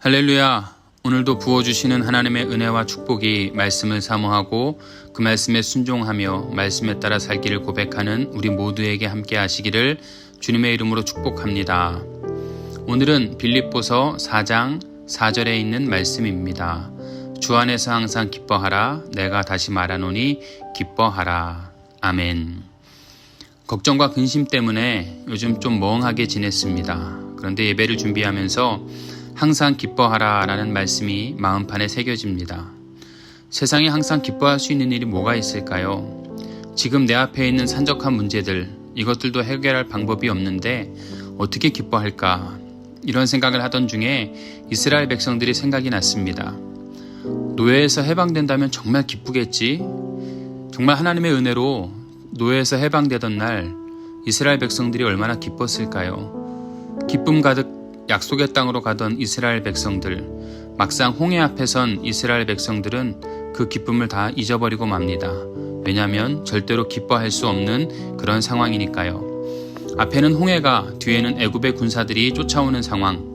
할렐루야. 오늘도 부어주시는 하나님의 은혜와 축복이 말씀을 사모하고 그 말씀에 순종하며 말씀에 따라 살기를 고백하는 우리 모두에게 함께 하시기를 주님의 이름으로 축복합니다. 오늘은 빌립보서 4장 4절에 있는 말씀입니다. 주 안에서 항상 기뻐하라. 내가 다시 말하노니 기뻐하라. 아멘. 걱정과 근심 때문에 요즘 좀 멍하게 지냈습니다. 그런데 예배를 준비하면서 항상 기뻐하라 라는 말씀이 마음판에 새겨집니다. 세상에 항상 기뻐할 수 있는 일이 뭐가 있을까요? 지금 내 앞에 있는 산적한 문제들, 이것들도 해결할 방법이 없는데 어떻게 기뻐할까? 이런 생각을 하던 중에 이스라엘 백성들이 생각이 났습니다. 노예에서 해방된다면 정말 기쁘겠지? 정말 하나님의 은혜로 노예에서 해방되던 날 이스라엘 백성들이 얼마나 기뻤을까요? 기쁨 가득 약속의 땅으로 가던 이스라엘 백성들, 막상 홍해 앞에 선 이스라엘 백성들은 그 기쁨을 다 잊어버리고 맙니다. 왜냐하면 절대로 기뻐할 수 없는 그런 상황이니까요. 앞에는 홍해가, 뒤에는 애굽의 군사들이 쫓아오는 상황.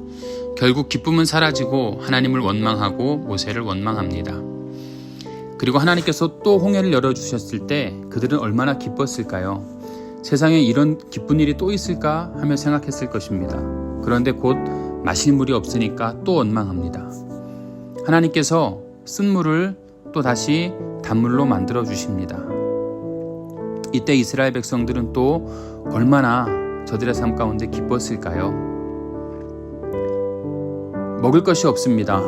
결국 기쁨은 사라지고 하나님을 원망하고 모세를 원망합니다. 그리고 하나님께서 또 홍해를 열어주셨을 때 그들은 얼마나 기뻤을까요? 세상에 이런 기쁜 일이 또 있을까 하며 생각했을 것입니다. 그런데 곧 마실 물이 없으니까 또 원망합니다. 하나님께서 쓴 물을 또 다시 단물로 만들어 주십니다. 이때 이스라엘 백성들은 또 얼마나 저들의 삶 가운데 기뻤을까요? 먹을 것이 없습니다.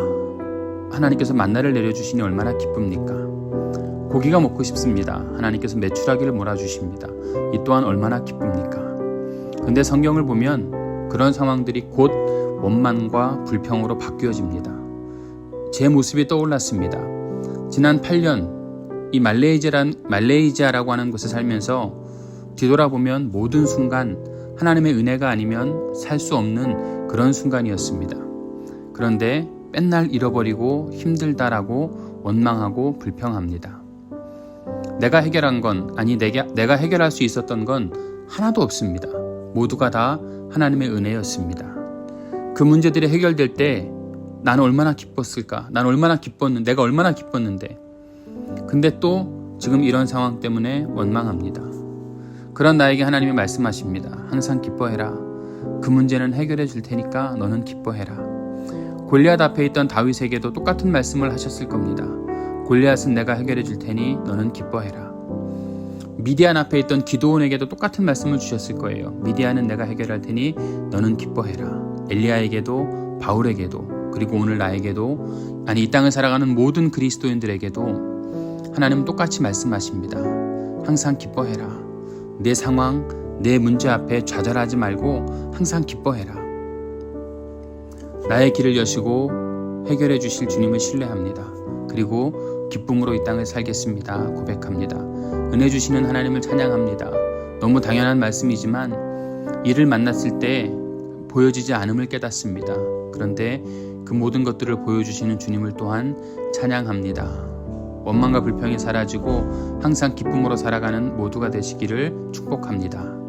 하나님께서 만나를 내려주시니 얼마나 기쁩니까? 고기가 먹고 싶습니다. 하나님께서 메추라기를 몰아주십니다. 이 또한 얼마나 기쁩니까? 근데 성경을 보면 그런 상황들이 곧 원망과 불평으로 바뀌어집니다. 제 모습이 떠올랐습니다. 지난 8년 이 말레이시아라고 하는 곳에 살면서 뒤돌아보면 모든 순간 하나님의 은혜가 아니면 살 수 없는 그런 순간이었습니다. 그런데 맨날 잃어버리고 힘들다라고 원망하고 불평합니다. 내가 해결한 건, 아니 내가 해결할 수 있었던 건 하나도 없습니다. 모두가 다 하나님의 은혜였습니다. 그 문제들이 해결될 때 나는 얼마나 기뻤을까? 내가 얼마나 기뻤는데. 근데 또 지금 이런 상황 때문에 원망합니다. 그런 나에게 하나님이 말씀하십니다. 항상 기뻐해라. 그 문제는 해결해 줄 테니까 너는 기뻐해라. 골리앗 앞에 있던 다윗에게도 똑같은 말씀을 하셨을 겁니다. 골리앗은 내가 해결해 줄 테니 너는 기뻐해라. 미디안 앞에 있던 기드온에게도 똑같은 말씀을 주셨을 거예요. 미디안은 내가 해결할 테니 너는 기뻐해라. 엘리야에게도, 바울에게도, 그리고 오늘 나에게도, 아니 이 땅을 살아가는 모든 그리스도인들에게도 하나님은 똑같이 말씀하십니다. 항상 기뻐해라. 내 상황, 내 문제 앞에 좌절하지 말고 항상 기뻐해라. 나의 길을 여시고 해결해 주실 주님을 신뢰합니다. 그리고 기쁨으로 이 땅을 살겠습니다. 고백합니다. 은혜 주시는 하나님을 찬양합니다. 너무 당연한 말씀이지만 이를 만났을 때 보여지지 않음을 깨닫습니다. 그런데 그 모든 것들을 보여주시는 주님을 또한 찬양합니다. 원망과 불평이 사라지고 항상 기쁨으로 살아가는 모두가 되시기를 축복합니다.